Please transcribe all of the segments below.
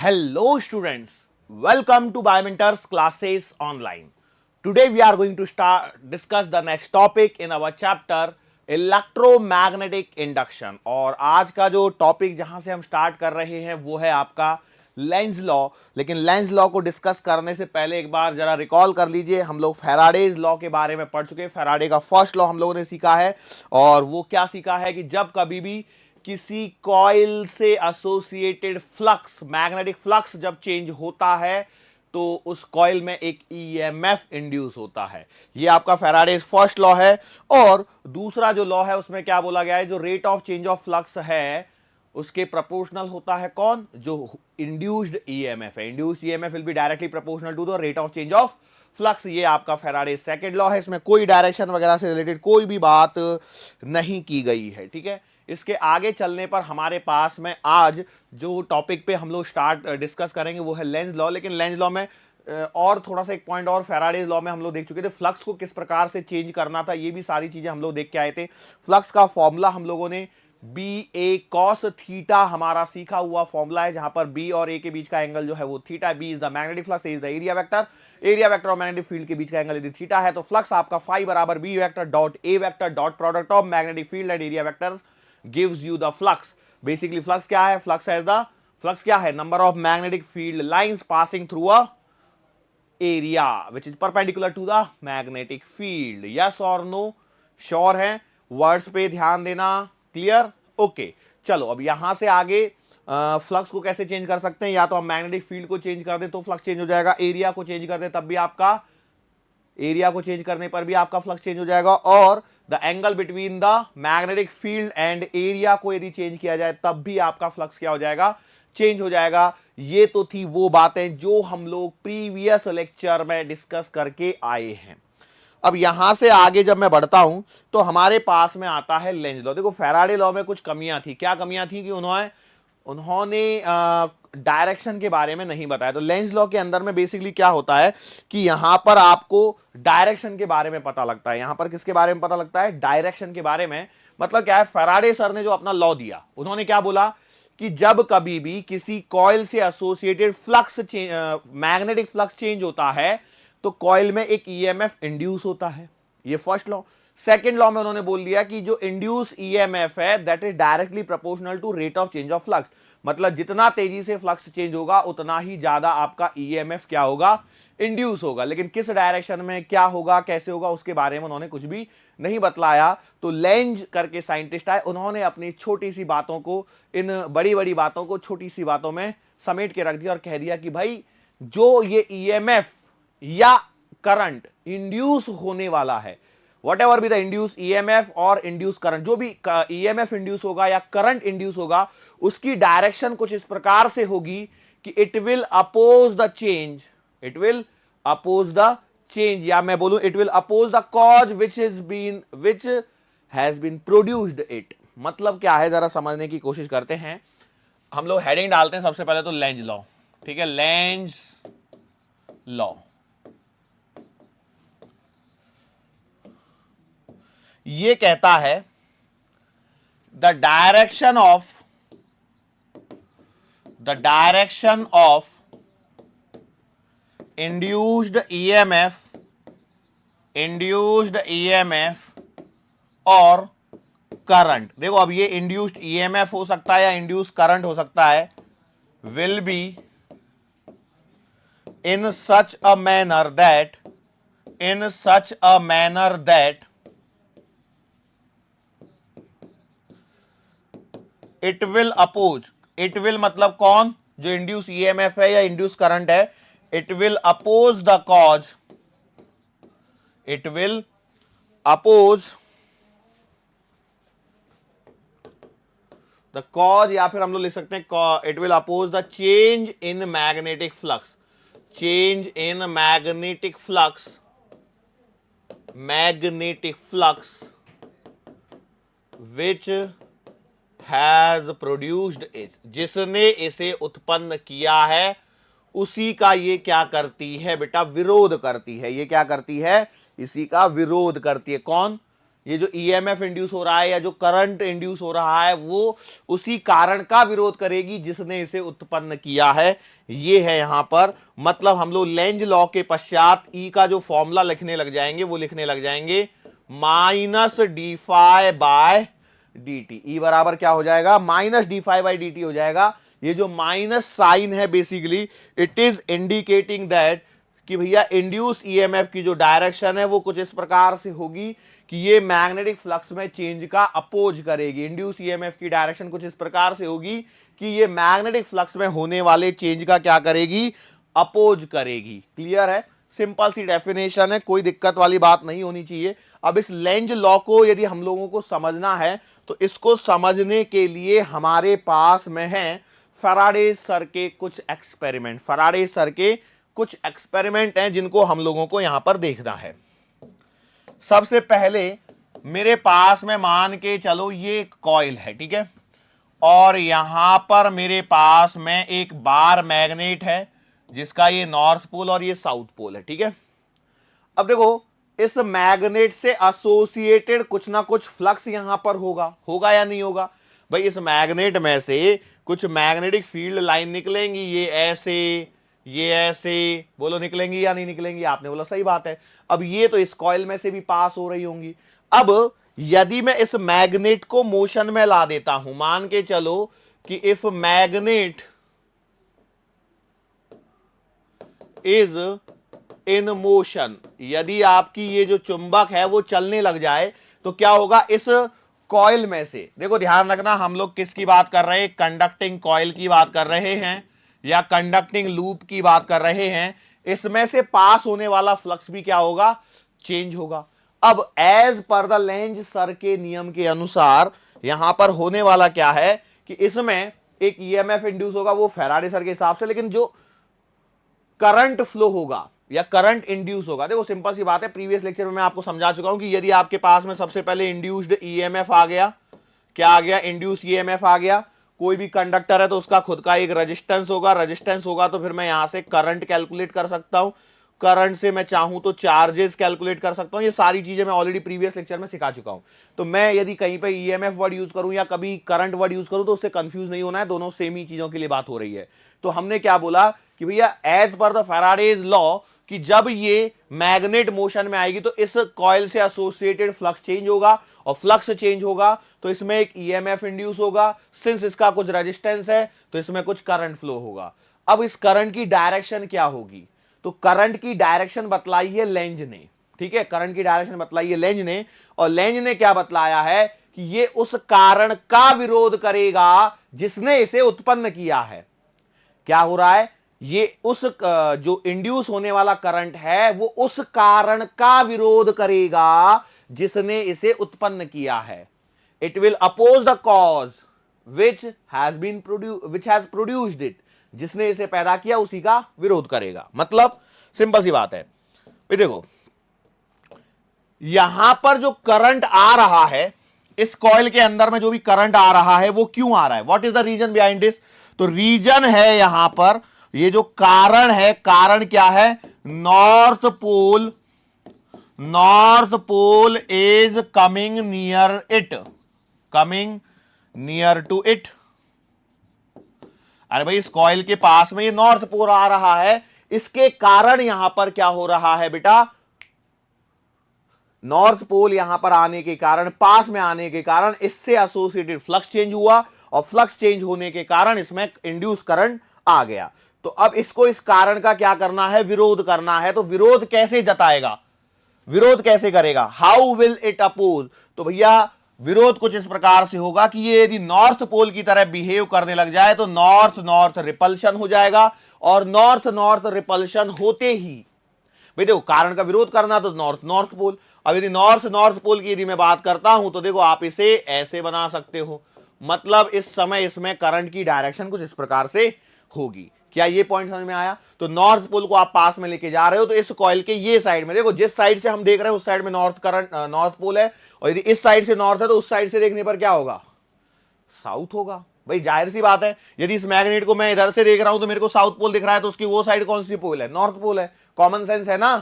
Hello students, welcome to Biomentor's classes online. Today we are going to discuss the next topic in our chapter electromagnetic induction. और आज का जो topic जहां से हम start कर रहे हैं वो है आपका लेंज लॉ। लेकिन लेंज लॉ को डिस्कस करने से पहले एक बार जरा रिकॉल कर लीजिए, हम लोग फैराडेज लॉ के बारे में पढ़ चुके हैं। फैराडे का फर्स्ट लॉ हम लोगों ने सीखा है और वो क्या सीखा है कि जब कभी भी किसी कॉइल से एसोसिएटेड फ्लक्स, मैग्नेटिक फ्लक्स जब चेंज होता है तो उस कॉइल में एक ईएमएफ इंड्यूस होता है। ये आपका फैराडेज फर्स्ट लॉ है। और दूसरा जो लॉ है उसमें क्या बोला गया है, जो rate of change of flux है उसके प्रोपोर्शनल होता है कौन, जो इंड्यूस्ड ईएमएफ है। Induced EMF will be directly proportional to the rate of change of flux. ये आपका फैराडेज सेकंड लॉ है। इसमें कोई डायरेक्शन वगैरह से रिलेटेड कोई भी बात नहीं की गई है, ठीक है। इसके आगे चलने पर हमारे पास में आज जो टॉपिक पे हम लोग स्टार्ट डिस्कस करेंगे वो है लेंज लॉ। लेकिन लेंज लॉ में और थोड़ा सा एक पॉइंट और, फैराडेज लॉ में हम लोग देख चुके थे फ्लक्स को किस प्रकार से चेंज करना था, ये भी सारी चीजें हम लोग देख के आए थे। फ्लक्स का फॉर्मूला हम लोगों ने बी ए कॉस थीटा हमारा सीखा हुआ फॉर्मूला है, जहां पर बी और ए के बीच का एंगल जो है वो theta, B is the magnetic flux, A is the area vector. Area vector और मैग्नेटिक फील्ड के बीच का एंगल यदि थीटा है तो फ्लक्स आपका फाई बराबर B vector dot A vector dot product of magnetic field and area vector gives you the flux. Basically flux क्या है, flux क्या है, number of magnetic field lines passing through a area which is perpendicular to the magnetic field. Yes or no? Sure है, words पे ध्यान देना, clear, okay. चलो अब यहां से आगे फ्लक्स को कैसे चेंज कर सकते हैं, या तो हम मैग्नेटिक फील्ड को चेंज कर दें तो फ्लक्स चेंज हो जाएगा, एरिया को चेंज कर दें तब भी आपका, एरिया को चेंज करने पर भी आपका फ्लक्स चेंज हो जाएगा, और the angle between the magnetic field and area को यदि चेंज किया जाए तब भी आपका फ्लक्स क्या हो जाएगा, चेंज हो जाएगा। ये तो थी वो बातें जो हम लोग प्रीवियस लेक्चर में डिस्कस करके आए हैं। अब यहां से आगे जब मैं बढ़ता हूं तो हमारे पास में आता है लेंज लॉ। देखो फैराडे लॉ में कुछ कमियां थी। क्या कमियां थी कि उन्होंने डायरेक्शन के बारे में नहीं बताया। तो लेंज लॉ के अंदर में बेसिकली क्या होता है कि यहां पर आपको डायरेक्शन के बारे में पता लगता है। यहां पर किसके बारे में पता लगता है, डायरेक्शन के बारे में। मतलब क्या है, फैराडे सर ने जो अपना लॉ दिया, उन्होंने क्या बोला कि जब कभी भी किसी कॉइल से associated flux, magnetic flux change होता है तो कॉइल में एक ईएमएफ इंड्यूस होता है। ये फर्स्ट लॉ। सेकेंड लॉ में उन्होंने बोल दिया कि जो इंड्यूस ईएमएफ है that is directly proportional to rate of change of flux. मतलब जितना तेजी से फ्लक्स चेंज होगा उतना ही ज्यादा आपका ईएमएफ क्या होगा, इंड्यूस होगा। लेकिन किस डायरेक्शन में क्या होगा, कैसे होगा, उसके बारे में उन्होंने कुछ भी नहीं बतलाया। तो लेंज करके साइंटिस्ट आए, उन्होंने अपनी छोटी सी बातों को, इन बड़ी बड़ी बातों को छोटी सी बातों में समेट के रख दिया और कह दिया कि भाई जो ये ईएमएफ या करंट इंड्यूस होने वाला है, what ever be the induce EMF और इंड्यूस करंट, जो भी ईएमएफ इंड्यूस होगा या करंट इंड्यूस होगा, उसकी डायरेक्शन कुछ इस प्रकार से होगी कि it will oppose the change, it will oppose the change, या मैं बोलूं it will oppose the cause which has been produced it. मतलब क्या है, जरा समझने की कोशिश करते हैं। हम लोग हेडिंग डालते हैं सबसे पहले तो लेंज लॉ, ठीक है, लेंज लॉ। ये कहता है the direction of induced EMF और करंट। देखो अब ये इंड्यूस्ड ईएमएफ हो सकता है या इंड्यूस्ड करंट हो सकता है, will be in such a manner that it will oppose, it will मतलब कौन, जो इंड्यूस ईएमएफ है या इंड्यूस करंट है, it will oppose the cause, it will oppose the cause, या फिर हम लोग लिख सकते हैं it will oppose the change in magnetic flux, change in magnetic flux which has produced it, जिसने इसे उत्पन्न किया है उसी का ये क्या करती है बेटा, विरोध करती है। ये क्या करती है, इसी का विरोध करती है। कौन, ये जो ईएमएफ इंड्यूस हो रहा है या जो करंट इंड्यूस हो रहा है वो उसी कारण का विरोध करेगी जिसने इसे उत्पन्न किया है। ये है यहां पर, मतलब हम लोग लेंज लॉ के पश्चात ई का जो फॉर्मूला लिखने लग जाएंगे वो लिखने लग जाएंगे minus D phi by D t. E बराबर क्या हो जाएगा, minus D phi by D t हो जाएगा। ये जो माइनस साइन है basically it is indicating that कि भैया इंड्यूस ईएमएफ की जो डायरेक्शन है वो कुछ इस प्रकार से होगी कि ये मैग्नेटिक फ्लक्स में चेंज का अपोज करेगी। इंड्यूस ईएमएफ की डायरेक्शन कुछ इस प्रकार से होगी कि ये मैग्नेटिक फ्लक्स में होने वाले चेंज का क्या करेगी, अपोज करेगी। क्लियर है, सिंपल सी डेफिनेशन है, कोई दिक्कत वाली बात नहीं होनी चाहिए। अब इस लेंज लॉ को यदि हम लोगों को समझना है तो इसको समझने के लिए हमारे पास में है फैराडे सर के कुछ एक्सपेरिमेंट। फैराडे सर के कुछ एक्सपेरिमेंट हैं जिनको हम लोगों को यहां पर देखना है। सबसे पहले मेरे पास में मान के चलो ये एक कॉइल है, ठीक है, और यहां पर मेरे पास में एक बार मैग्नेट है जिसका ये नॉर्थ पोल और ये साउथ पोल है, ठीक है। अब देखो इस मैग्नेट से एसोसिएटेड कुछ ना कुछ फ्लक्स यहां पर होगा या नहीं होगा। भाई इस मैग्नेट में से कुछ मैग्नेटिक फील्ड लाइन निकलेंगी, ये ऐसे बोलो निकलेंगी या नहीं निकलेंगी, आपने बोला सही बात है। अब ये तो इस कॉइल में से भी पास हो रही होंगी। अब यदि मैं इस मैग्नेट को मोशन में ला देता हूं, मान के चलो कि if magnet is in motion, यदि आपकी ये जो चुंबक है वो चलने लग जाए तो क्या होगा, इस कॉइल में से, देखो ध्यान रखना हम लोग किसकी बात कर रहे हैं, कंडक्टिंग कॉइल की बात कर रहे हैं या कंडक्टिंग लूप की बात कर रहे हैं। इसमें से पास होने वाला फ्लक्स भी क्या होगा, चेंज होगा। अब as per the length sir के नियम के अनुसार यहां पर होने वाला क्या है कि इसमें एक ईएमएफ इंड्यूस होगा वो फैराडे सर के हिसाब से, लेकिन जो करंट फ्लो होगा या करंट इंड्यूस होगा, देखो सिंपल सी बात है, प्रीवियस लेक्चर में मैं आपको समझा चुका हूं कि यदि आपके पास में सबसे पहले इंड्यूस्ड ईएमएफ आ गया, क्या आ गया, इंड्यूस ईएमएफ आ गया, कोई भी कंडक्टर है तो उसका खुद का एक रेजिस्टेंस होगा तो फिर मैं यहां से करंट कैलकुलेट कर सकता हूं, करंट से मैं चाहूं तो चार्जेस कैलकुलेट कर सकता हूं। ये सारी चीजें मैं ऑलरेडी प्रीवियस लेक्चर में सिखा चुका हूं। तो मैं यदि कहीं पे ईएमएफ वर्ड यूज करूं या कभी करंट वर्ड यूज करूं तो उससे कंफ्यूज नहीं होना है, दोनों सेम ही चीजों के लिए बात हो रही है। तो हमने क्या बोला कि भैया as per the Faraday's law कि जब ये मैग्नेट मोशन में आएगी तो इस कॉइल से एसोसिएटेड फ्लक्स चेंज होगा, और फ्लक्स चेंज होगा तो इसमें एक ईएमएफ इंड्यूस होगा, सिंस इसका कुछ रेजिस्टेंस है तो इसमें कुछ करंट फ्लो होगा। अब इस करंट की डायरेक्शन क्या होगी, तो करंट की डायरेक्शन बतलाई है लेंज ने, ठीक है, करंट की डायरेक्शन बतलाई है लेंज ने, और लेंज ने क्या बतलाया है कि ये उस कारण का विरोध करेगा जिसने इसे उत्पन्न किया है। क्या हो रहा है, ये उस जो इंड्यूस होने वाला करंट है वो उस कारण का विरोध करेगा जिसने इसे उत्पन्न किया है। It will oppose the cause which has produced it, जिसने इसे पैदा किया उसी का विरोध करेगा। मतलब सिंपल सी बात है, देखो यहां पर जो करंट आ रहा है, इस कॉइल के अंदर में जो भी करंट आ रहा है वो क्यों आ रहा है, what is the reason behind this. तो रीजन है यहां पर, ये जो कारण है, कारण क्या है, north pole is coming near to it. अरे भाई इस कॉइल के पास में ये नॉर्थ पोल आ रहा है, इसके कारण यहां पर क्या हो रहा है बेटा, नॉर्थ पोल यहां पर आने के कारण, पास में आने के कारण इससे एसोसिएटेड फ्लक्स चेंज हुआ, और फ्लक्स चेंज होने के कारण इसमें इंड्यूस करंट आ गया। तो अब इसको इस कारण का क्या करना है, विरोध करना है। तो विरोध कैसे जताएगा, विरोध कैसे करेगा, हाउ विल इट अपोज। तो भैया विरोध कुछ इस प्रकार से होगा कि ये यदि नॉर्थ पोल की तरह बिहेव करने लग जाए तो नॉर्थ नॉर्थ रिपल्शन हो जाएगा, और नॉर्थ नॉर्थ रिपल्शन होते ही, भाई देखो कारण का विरोध करना तो नॉर्थ नॉर्थ पोल। अब यदि नॉर्थ नॉर्थ पोल की यदि मैं बात करता हूं तो देखो आप इसे ऐसे बना सकते हो, मतलब इस समय इसमें करंट की डायरेक्शन कुछ इस प्रकार से होगी। क्या ये पॉइंट समझ में आया। तो नॉर्थ पोल को आप पास में लेके जा रहे हो तो इस कॉइल के ये साइड में देखो, जिस साइड से हम देख रहे हैं उस साइड में नॉर्थ पोल है, और यदि इस साइड से नॉर्थ है तो उस साइड से देखने पर क्या होगा, साउथ होगा। भाई जाहिर सी बात है, यदि इस मैग्नेट को मैं इधर से देख रहा हूं तो मेरे को साउथ पोल दिख रहा है, तो उसकी वो साइड कौन सी पोल है, नॉर्थ पोल है। कॉमन सेंस है ना।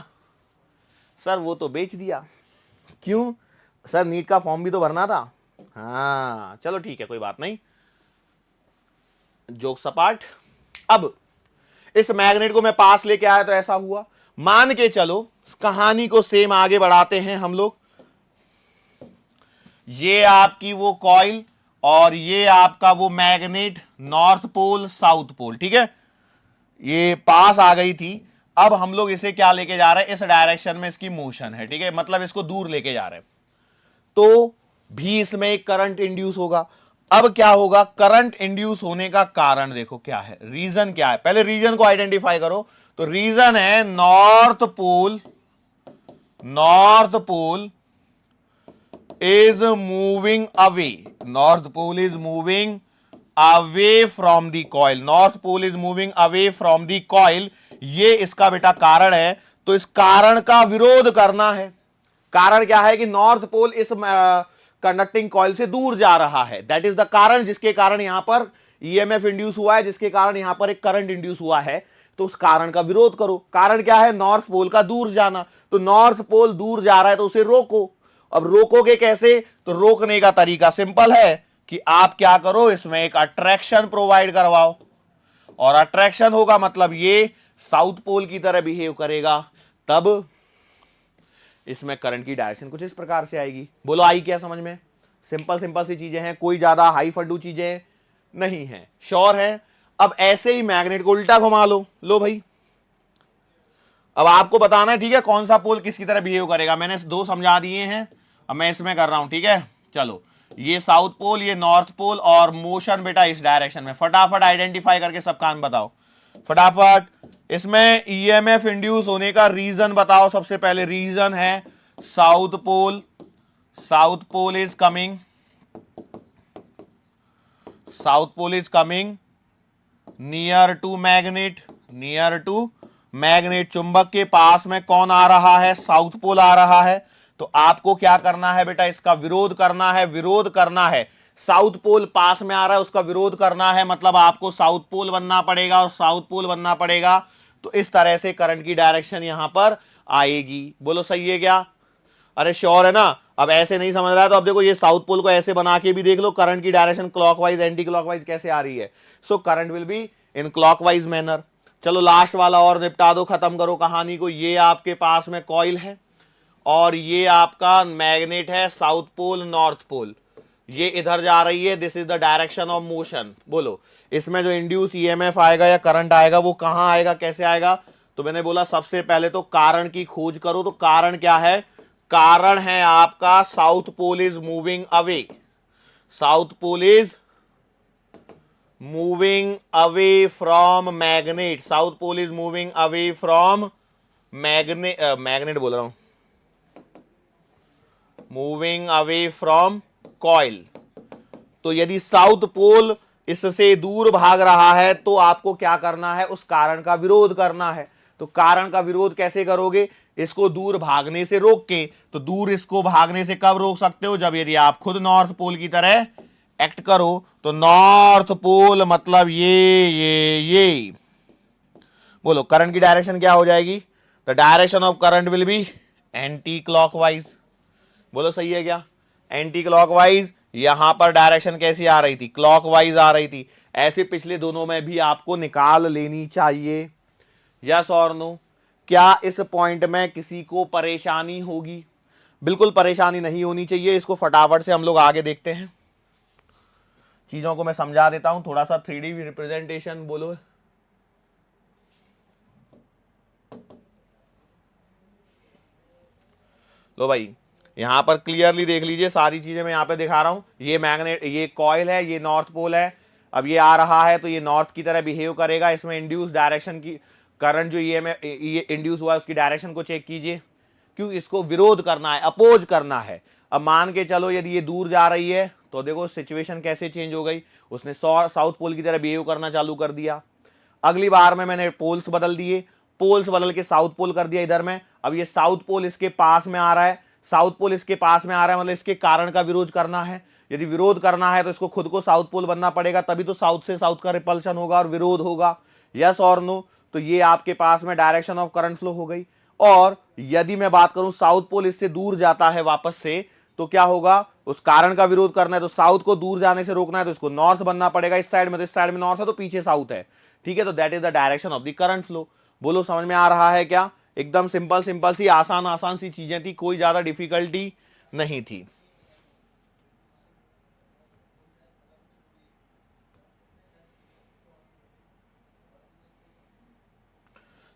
सर वो तो बेच दिया, क्यों, सर नीट का फॉर्म भी तो भरना था। हाँ चलो ठीक है, कोई बात नहीं, जोक सपाट। अब इस मैग्नेट को मैं पास लेके आया तो ऐसा हुआ। मान के चलो कहानी को सेम आगे बढ़ाते हैं हम लोग। ये आपकी वो कॉइल और ये आपका वो magnet, north pole south pole, ठीक है, ये पास आ गई थी। अब हम लोग इसे क्या लेके जा रहे हैं, इस डायरेक्शन में इसकी मोशन है, ठीक है, मतलब इसको दूर लेके जा रहे हैं, तो भी इसमें एक करंट इंड्यूस होगा। अब क्या होगा, करंट इंड्यूस होने का कारण देखो क्या है, रीजन क्या है, पहले रीजन को आइडेंटिफाई करो। तो रीजन है north pole, north pole is moving away, north pole is moving away from the coil, north pole is moving away from the coil, ये इसका बेटा कारण है। तो इस कारण का विरोध करना है। कारण क्या है कि नॉर्थ पोल इस कंडक्टिंग कॉइल से दूर जा रहा है, दैट इज द कारण, जिसके कारण यहां पर ईएमएफ इंड्यूस हुआ है, जिसके कारण यहां पर एक करंट इंड्यूस हुआ है। तो उस कारण का विरोध करो। कारण क्या है, नॉर्थ पोल का दूर जाना। तो नॉर्थ पोल दूर जा रहा है तो उसे रोको। अब रोकोगे कैसे, तो रोकने का तरीका सिंपल है कि आप क्या करो, इसमें एक अट्रैक्शन प्रोवाइड करवाओ, और अट्रैक्शन होगा मतलब ये साउथ पोल की तरह बिहेव करेगा, तब इसमें करंट की डायरेक्शन कुछ इस प्रकार से आएगी। बोलो आई क्या समझ में? सिंपल सिंपल सी चीजें हैं, कोई ज्यादा हाई फड्डू चीजें नहीं है। श्योर है? अब ऐसे ही मैग्नेट को उल्टा घुमा लो भाई। अब आपको बताना है, ठीक है, कौन सा पोल किसकी तरह बिहेव करेगा। मैंने दो समझा दिए हैं, अब मैं इसमें कर रहा हूं, ठीक है। चलो, ये साउथ पोल, ये नॉर्थ पोल, और मोशन बेटा इस डायरेक्शन में। फटाफट आइडेंटिफाई करके सब काम बताओ फटाफट। इसमें ईएमएफ इंड्यूस होने का रीजन बताओ। सबसे पहले रीजन है south pole, south pole is coming, south pole is coming near to magnet, near to magnet. चुंबक के पास में कौन आ रहा है, साउथ पोल आ रहा है। तो आपको क्या करना है बेटा, इसका विरोध करना है, विरोध करना है। साउथ पोल पास में आ रहा है, उसका विरोध करना है, मतलब आपको साउथ पोल बनना पड़ेगा, और साउथ पोल बनना पड़ेगा। तो इस तरह से करंट की डायरेक्शन यहां पर आएगी। बोलो सही है क्या? अरे श्योर है ना? अब ऐसे नहीं समझ रहा है तो अब देखो, ये साउथ पोल को ऐसे बना के भी देख लो, करंट की डायरेक्शन क्लॉकवाइज एंटी क्लॉकवाइज कैसे आ रही है। So current will be in clockwise manner. चलो लास्ट वाला और निपटा दो, खत्म करो कहानी को। ये आपके पास में कॉइल है और ये आपका मैग्नेट है, साउथ पोल नॉर्थ पोल, ये इधर जा रही है, this is the direction of motion. बोलो इसमें जो इंड्यूस ईएमएफ आएगा या करंट आएगा वो कहां आएगा, कैसे आएगा? तो मैंने बोला सबसे पहले तो कारण की खोज करो। तो कारण क्या है? कारण है आपका south pole is moving away, south pole is moving away from magnet, south pole is moving away from magnet, magnet बोल रहा हूं, मूविंग अवे फ्रॉम कॉइल। तो यदि साउथ पोल इससे दूर भाग रहा है तो आपको क्या करना है, उस कारण का विरोध करना है। तो कारण का विरोध कैसे करोगे? इसको दूर भागने से रोक के। तो दूर इसको भागने से कब रोक सकते हो? जब यदि आप खुद नॉर्थ पोल की तरह एक्ट करो। तो नॉर्थ पोल मतलब ये बोलो करंट की डायरेक्शन क्या हो जाएगी? The direction of current will be anti clockwise. बोलो सही है क्या? Anti clockwise. यहां पर डायरेक्शन कैसी आ रही थी? क्लॉकवाइज आ रही थी। ऐसे पिछले दोनों में भी आपको निकाल लेनी चाहिए। यस और नो? क्या इस पॉइंट में किसी को परेशानी होगी? बिल्कुल परेशानी नहीं होनी चाहिए। इसको फटाफट से हम लोग आगे देखते हैं। चीजों को मैं समझा देता हूं थोड़ा सा, 3D रिप्रेजेंटेशन। बोलो लो भाई, यहां पर क्लियरली देख लीजिए, सारी चीजें मैं यहां पे दिखा रहा हूं। ये मैग्नेट, ये कॉइल है, ये नॉर्थ पोल है। अब ये आ रहा है तो ये नॉर्थ की तरह बिहेव करेगा। इसमें इंड्यूस डायरेक्शन की करंट जो ये इंड्यूस हुआ है उसकी डायरेक्शन को चेक कीजिए, क्यों इसको विरोध करना है, अपोज करना है। अब मान के चलो यदि ये दूर जा रही है तो देखो सिचुएशन कैसे चेंज हो गई, उसने साउथ पोल की तरह बिहेव करना चालू कर दिया। अगली बार में मैंने पोल्स बदल दिए, पोल्स बदल के साउथ पोल कर दिया इधर में। अब ये साउथ पोल इसके पास में आ रहा है, साउथ पोल इसके पास में आ रहा है, मतलब इसके कारण का विरोध करना है। यदि विरोध करना है तो इसको खुद को साउथ पोल बनना पड़ेगा, तभी तो साउथ से साउथ का रिपल्शन होगा और विरोध होगा। यस और नो? तो ये आपके पास में डायरेक्शन ऑफ करंट फ्लो हो गई। और यदि मैं बात करूं साउथ पोल इससे दूर जाता है वापस से, तो क्या होगा, उस कारण का विरोध करना है तो साउथ को दूर जाने से रोकना है तो इसको नॉर्थ बनना पड़ेगा इस साइड में, तो इस साइड में नॉर्थ है तो पीछे साउथ है, ठीक है। तो that is the direction of the current flow. बोलो समझ में आ रहा है क्या? एकदम सिंपल सिंपल सी आसान आसान सी चीजें थी, कोई ज्यादा डिफिकल्टी नहीं थी।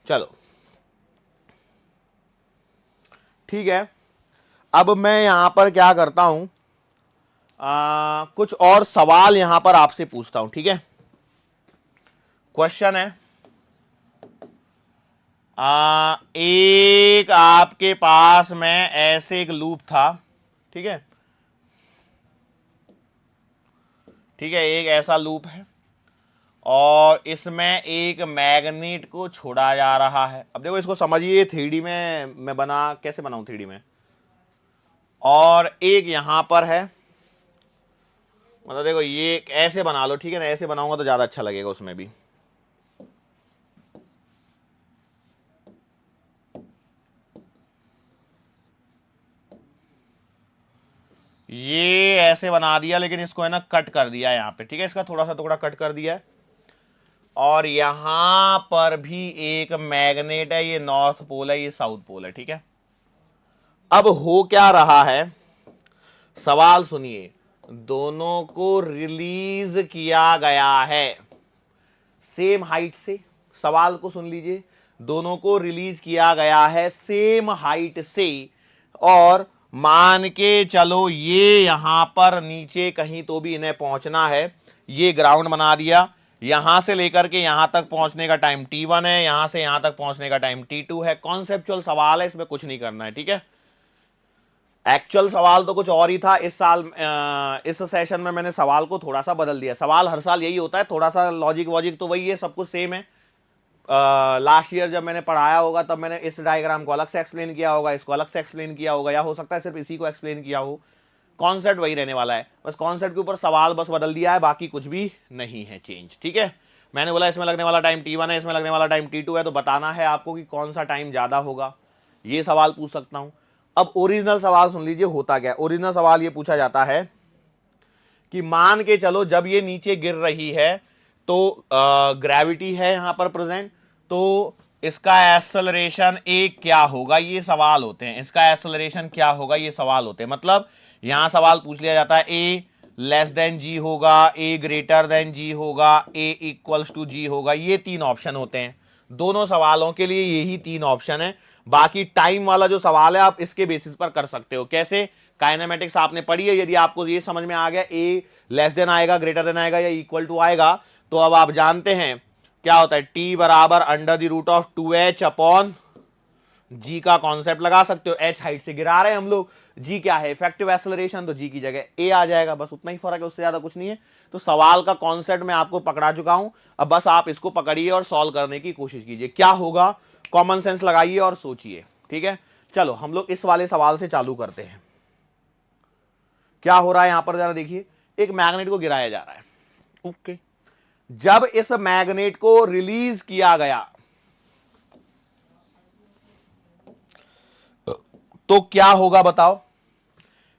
चलो ठीक है, अब मैं यहां पर क्या करता हूं, कुछ और सवाल यहां पर आपसे पूछता हूं, ठीक है। क्वेश्चन है, एक आपके पास में ऐसे एक लूप था, ठीक है, ठीक है, एक ऐसा लूप है और इसमें एक मैग्नेट को छोड़ा जा रहा है। अब देखो इसको समझिए, थ्री में मैं बना कैसे बनाऊं, थ्री में, और एक यहां पर है, मतलब देखो ये ऐसे बना लो, ठीक है ना, ऐसे बनाऊंगा तो ज्यादा अच्छा लगेगा उसमें भी। ये ऐसे बना दिया, लेकिन इसको है ना कट कर दिया यहां पे, ठीक है, इसका थोड़ा सा टुकड़ा कट कर दिया है, और यहां पर भी एक मैग्नेट है, ये नॉर्थ पोल है, ये साउथ पोल है, ठीक है। अब हो क्या रहा है, सवाल सुनिए, दोनों को रिलीज किया गया है सेम हाइट से, सवाल को सुन लीजिए, दोनों को रिलीज किया गया है सेम हाइट से, और मान के चलो ये यहां पर नीचे कहीं तो भी इन्हें पहुंचना है, ये ग्राउंड बना दिया, यहां से लेकर के यहां तक पहुंचने का टाइम t1 है, यहां से यहां तक पहुंचने का टाइम t2 है। कॉन्सेप्चुअल सवाल है, इसमें कुछ नहीं करना है, ठीक है। एक्चुअल सवाल तो कुछ और ही था, इस साल इस सेशन में मैंने सवाल को थोड़ा सा बदल दिया। सवाल हर साल यही होता है, थोड़ा सा लॉजिक वॉजिक तो वही है, सब कुछ सेम है। लास्ट ईयर जब मैंने पढ़ाया होगा तब मैंने इस डायग्राम को अलग से एक्सप्लेन किया होगा, इसको अलग से एक्सप्लेन किया होगा, या हो सकता है सिर्फ इसी को एक्सप्लेन किया हो। कॉन्सेप्ट वही रहने वाला है, बस कॉन्सेप्ट के ऊपर सवाल बस बदल दिया है, बाकी कुछ भी नहीं है चेंज, ठीक है। मैंने बोला इसमें लगने वाला टाइम t1 है, इसमें लगने वाला टाइम t2 है, तो बताना है आपको कि कौन सा टाइम ज्यादा होगा, ये सवाल पूछ सकता हूं। अब ओरिजिनल सवाल सुन लीजिए, होता क्या, ओरिजिनल सवाल ये पूछा जाता है कि मान के चलो जब ये नीचे गिर रही है तो ग्रेविटी है यहां पर प्रेजेंट, तो इसका एक्सेलरेशन ए क्या होगा, ये सवाल होते हैं, इसका एक्सेलरेशन क्या होगा, ये सवाल होते हैं। मतलब यहां सवाल पूछ लिया जाता है ए लेस देन जी होगा, ए ग्रेटर देन जी होगा, ए इक्वल्स टू जी होगा, ये तीन ऑप्शन होते हैं दोनों सवालों के लिए, यही तीन ऑप्शन है। बाकी टाइम वाला जो सवाल है आप इसके बेसिस पर कर सकते हो। कैसे? काइनेमेटिक्स आपने पढ़ी है, यदि आपको ये समझ में आ गया ए लेस देन आएगा, ग्रेटर देन आएगा, या इक्वल टू आएगा, तो अब आप जानते हैं क्या होता है, टी बराबर under the root of 2h upon g का कॉन्सेप्ट लगा सकते हो। एच हाइट से गिरा रहे हैं हम लोग, जी क्या है, इफेक्टिव एक्सेलरेशन, तो जी की जगह ए आ जाएगा, बस उतना ही फर्क है, उससे ज्यादा कुछ नहीं है। तो सवाल का कॉन्सेप्ट मैं आपको पकड़ा चुका हूं, अब बस आप इसको पकड़िए और सॉल्व करने की कोशिश कीजिए। क्या होगा, कॉमन सेंस लगाइए और सोचिए, ठीक है। चलो हम लोग इस वाले सवाल से चालू करते हैं। क्या हो रहा है यहां पर जरा देखिए, एक मैग्नेट को गिराया जा रहा है, ओके। जब इस मैग्नेट को रिलीज किया गया तो क्या होगा बताओ,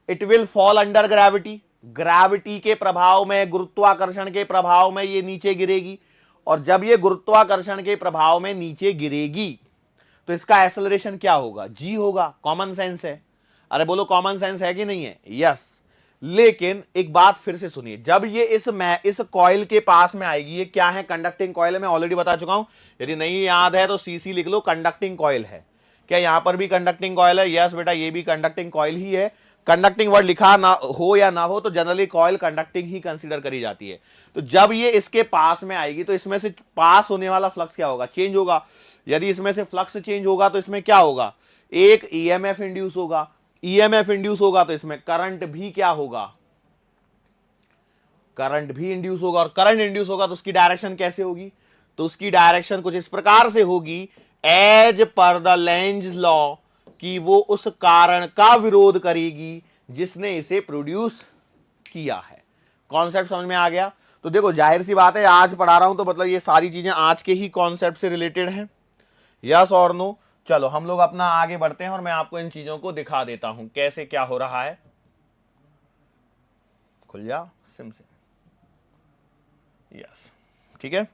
it will fall under gravity, gravity के प्रभाव में, गुरुत्वाकर्षण के प्रभाव में ये नीचे गिरेगी, और जब ये गुरुत्वाकर्षण के प्रभाव में नीचे गिरेगी तो इसका एक्सेलरेशन क्या होगा, जी होगा। कॉमन सेंस है, अरे बोलो कॉमन सेंस है कि नहीं है? यस। लेकिन एक बात फिर से सुनिए, जब ये इस कॉइल के पास में आएगी, ये क्या है, कंडक्टिंग कॉइल है, मैं ऑलरेडी बता चुका हूं, यदि नहीं याद है तो सीसी लिख लो, कंडक्टिंग कॉइल है। क्या यहां पर भी कंडक्टिंग कॉइल है? यस बेटा, ये भी कंडक्टिंग कॉइल ही है। कंडक्टिंग वर्ड लिखा ना हो या ना हो तो जनरली कॉइल कंडक्टिंग ही कंसीडर करी जाती है। तो जब ये इसके पास में आएगी तो इसमें से पास होने वाला फ्लक्स क्या होगा, चेंज होगा। यदि इसमें से फ्लक्स चेंज होगा तो इसमें क्या होगा, एक ईएमएफ इंड्यूस होगा, ईएमएफ इंड्यूस होगा तो इसमें करंट भी क्या होगा, करंट भी इंड्यूस होगा, और करंट इंड्यूस होगा तो उसकी डायरेक्शन कैसे होगी, तो उसकी डायरेक्शन कुछ इस प्रकार से होगी, as per the Lenz law, कि वो उस कारण का विरोध करेगी जिसने इसे प्रोड्यूस किया है। कॉन्सेप्ट समझ में आ गया? तो देखो जाहिर सी बात है, आज पढ़ा रहा हूं तो मतलब ये सारी चीजें आज के ही कॉन्सेप्ट से रिलेटेड हैं, यस और नो। चलो हम लोग अपना आगे बढ़ते हैं और मैं आपको इन चीजों को दिखा देता हूं कैसे क्या हो रहा है। खुल जा सिम से, यस, ठीक है।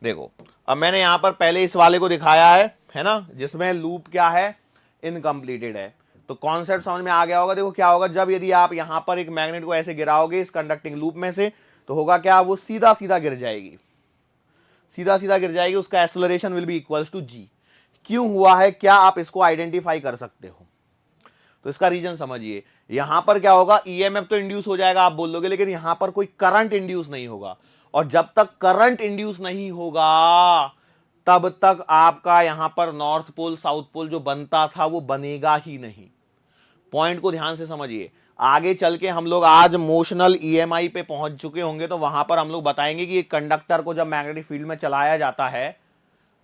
देखो अब मैंने यहां पर पहले इस वाले को दिखाया है ना, जिसमें लूप क्या है, इनकम्प्लीटेड है। तो कॉन्सेप्ट समझ में आ गया होगा। देखो क्या होगा, जब यदि आप यहां पर एक मैग्नेट को ऐसे गिराओगे इस कंडक्टिंग लूप में से, तो होगा क्या, वो सीधा सीधा गिर जाएगी, सीधा सीधा गिर जाएगी। उसका acceleration will be equals to g. क्यों हुआ है, क्या आप इसको आइडेंटिफाई कर सकते हो? तो इसका रीजन समझिए। यहां पर क्या होगा, ईएमएफ तो इंड्यूस हो जाएगा आप बोल दोगे, लेकिन यहां पर कोई करंट इंड्यूस नहीं होगा। और जब तक करंट इंड्यूस नहीं होगा तब तक आपका यहां पर नॉर्थ पोल साउथ पोल जो बनता था वो बनेगा ही नहीं। पॉइंट को ध्यान से समझिए। आगे चल के हम लोग आज मोशनल ईएमआई पे पहुंच चुके होंगे, तो वहां पर हम लोग बताएंगे कि एक कंडक्टर को जब मैग्नेटिक फील्ड में चलाया जाता है